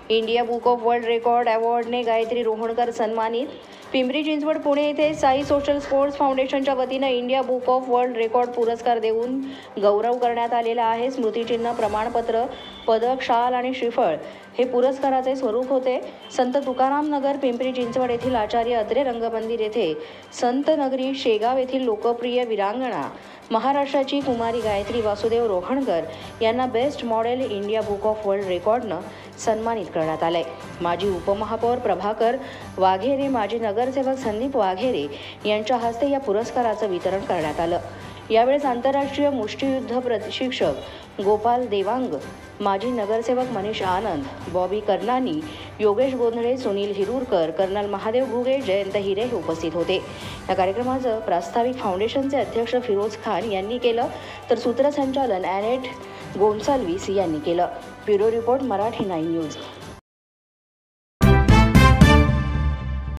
India book of world record अवॉर्डने गायत्री रोहणकर सन्मानित। पिंपरी चिंचवड पुणे येथे साई सोशल स्पोर्ट्स फाउंडेशनच्या वतीनं India book of world record पुरस्कार देऊन गौरव करण्यात आलेला आहे। स्मृतिचिन्ह, प्रमाणपत्र, पदक, शाल आणि श्रीफळ हे पुरस्काराचे स्वरूप होते। संत तुकाराम नगर पिंपरी चिंचवड येथील आचार्य अत्रे रंगमंदिर येथे संत नगरी शेगाव येथील लोकप्रिय वीरांगना महाराष्ट्राची कुमारी गायत्री वासुदेव रोहणकर यांना best model India book of world रेकॉर्डनं सन्मानित करण्यात आले। माजी उपमहापौर प्रभाकर वाघेरे, माजी नगरसेवक संदीप वाघेरे यांच्या हस्ते या पुरस्काराचं वितरण करण्यात आलं। यावेळेस आंतरराष्ट्रीय मुष्टियुद्ध प्रशिक्षक गोपाल देवांग, माजी नगरसेवक मनीष आनंद, बॉबी कर्नानी, योगेश गोंधळे, सुनील हिरूरकर, कर्नल महादेव घुगे, जयंत हिरे हे उपस्थित होते। या कार्यक्रमाचं प्रास्ताविक फाउंडेशनचे अध्यक्ष फिरोज खान यांनी केलं, तर सूत्रसंचालन ॲनेट गोन्साल्विस यांनी केलं। Bureau report, Marathi 9 news.